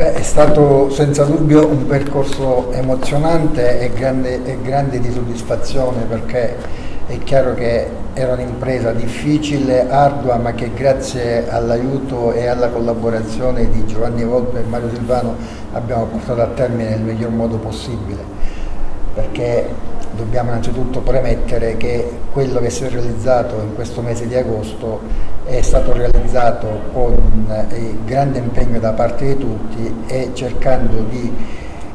Beh, è stato senza dubbio un percorso emozionante e grande di soddisfazione, perché è chiaro che era un'impresa difficile, ardua, ma che grazie all'aiuto e alla collaborazione di Giovanni Volpe e Mario Silvano abbiamo portato a termine nel miglior modo possibile, perché dobbiamo innanzitutto premettere che quello che si è realizzato in questo mese di agosto è stato realizzato con grande impegno da parte di tutti e cercando di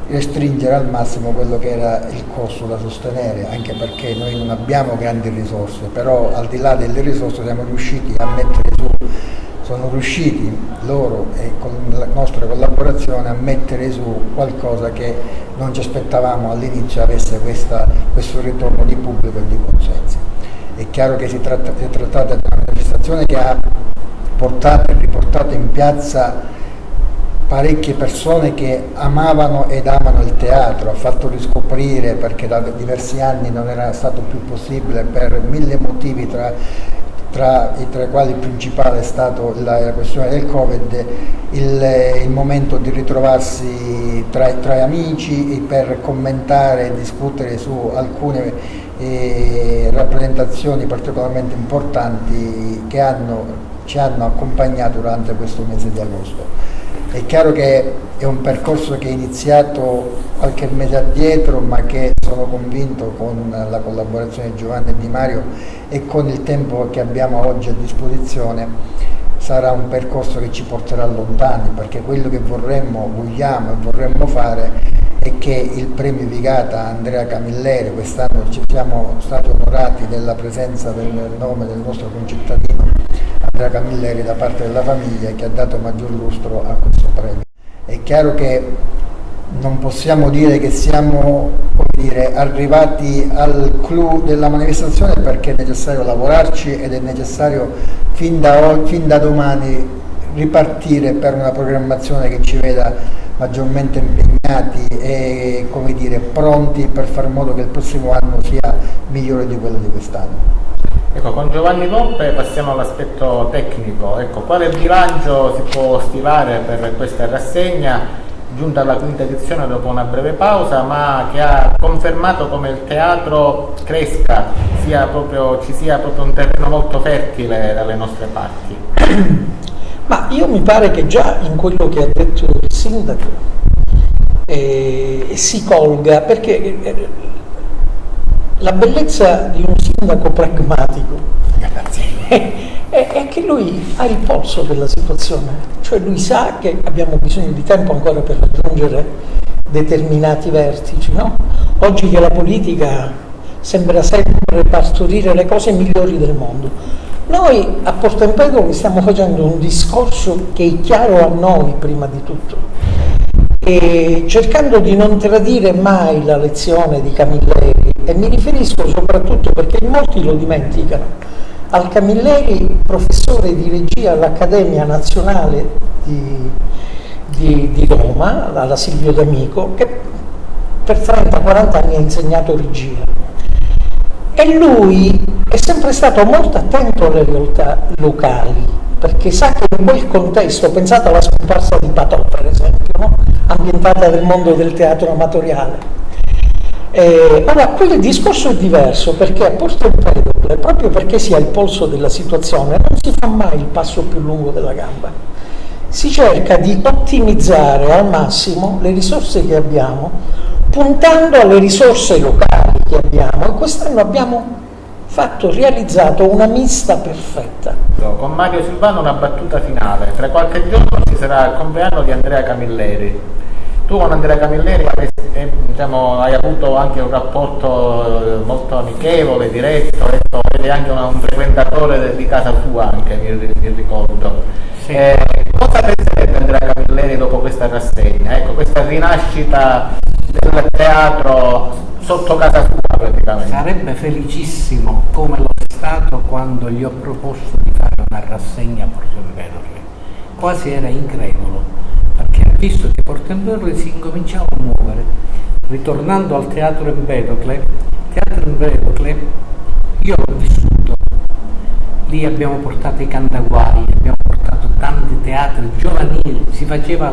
restringere al massimo quello che era il costo da sostenere, anche perché noi non abbiamo grandi risorse, però al di là delle risorse sono riusciti loro e con la nostra collaborazione a mettere su qualcosa che non ci aspettavamo all'inizio avesse questo ritorno di pubblico e di consensi. È chiaro che si è trattata di una manifestazione che ha portato e riportato in piazza parecchie persone che amavano ed amano il teatro, ha fatto riscoprire, perché da diversi anni non era stato più possibile per mille motivi, tra i quali il principale è stato la questione del Covid, il momento di ritrovarsi tra amici per commentare e discutere su alcune rappresentazioni particolarmente importanti che ci hanno accompagnato durante questo mese di agosto. È chiaro che è un percorso che è iniziato qualche mese addietro, ma che sono convinto con la collaborazione di Giovanni e di Mario e con il tempo che abbiamo oggi a disposizione sarà un percorso che ci porterà lontani, perché quello che vogliamo e vorremmo fare è che il premio Vigata Andrea Camilleri, quest'anno ci siamo stati onorati della presenza del nome del nostro concittadino Andrea Camilleri da parte della famiglia, che ha dato maggior lustro a questo premio. È chiaro che non possiamo dire che siamo arrivati al clou della manifestazione, perché è necessario lavorarci ed è necessario fin da domani ripartire per una programmazione che ci veda maggiormente impegnati e pronti per far in modo che il prossimo anno sia migliore di quello di quest'anno. Ecco, con Giovanni Volpe passiamo all'aspetto tecnico. Ecco, quale bilancio si può stilare per questa rassegna, giunta alla quinta edizione dopo una breve pausa, ma che ha confermato come il teatro cresca, ci sia proprio un terreno molto fertile dalle nostre parti? Ma io mi pare che già in quello che ha detto il sindaco si colga, perché la bellezza di un sindaco pragmatico è che lui ha il polso della situazione, cioè lui sa che abbiamo bisogno di tempo ancora per raggiungere determinati vertici, no? Oggi che la politica sembra sempre partorire le cose migliori del mondo, noi a Porto Empedocle stiamo facendo un discorso che è chiaro a noi prima di tutto, e cercando di non tradire mai la lezione di Camilleri, e mi riferisco soprattutto perché molti lo dimenticano, al Camilleri professore di regia all'Accademia Nazionale di Roma, alla Silvio D'Amico, che per 30-40 anni ha insegnato regia, e lui è sempre stato molto attento alle realtà locali, perché sa che in quel contesto, pensate alla scomparsa di Patò per esempio, no? Ambientata nel mondo del teatro amatoriale. Ora, quel discorso è diverso, perché a Porto Empedocle, proprio perché si ha il polso della situazione, non si fa mai il passo più lungo della gamba. Si cerca di ottimizzare al massimo le risorse che abbiamo, puntando alle risorse locali che abbiamo, e quest'anno abbiamo realizzato una mista perfetta. Con Mario Silvano una battuta finale: tra qualche giorno ci sarà il compleanno di Andrea Camilleri. Tu con Andrea Camilleri hai avuto anche un rapporto molto amichevole, diretto, eri anche un frequentatore di casa tua, anche mi ricordo. Sì. Cosa penserebbe Andrea Camilleri dopo questa rassegna? Ecco, questa rinascita del teatro sotto casa sua praticamente. Sarebbe felicissimo, come lo è stato quando gli ho proposto di fare una rassegna a Porto Empedocle. Quasi era incredulo, perché ha visto che Porto Empedocle si incominciava a muovere. Ritornando al teatro Empedocle, io l'ho vissuto, lì abbiamo portato i Cantaguai, abbiamo portato tanti teatri giovanili, si faceva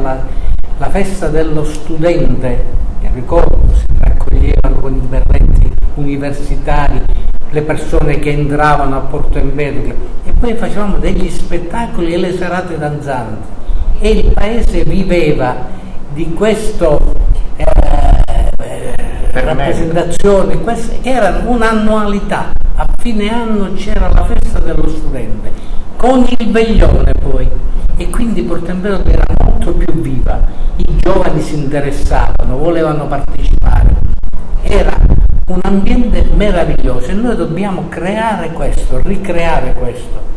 la festa dello studente, mi ricordo, si raccoglievano con i berretti universitari le persone che entravano a Porto Empedocle e poi facevamo degli spettacoli e le serate danzanti e il paese viveva di questo rappresentazioni, queste erano un'annualità, a fine anno c'era la festa dello studente con il veglione poi e quindi Porto Empedocle era molto più viva, i giovani si interessavano, volevano partecipare, era un ambiente meraviglioso e noi dobbiamo creare questo, ricreare questo.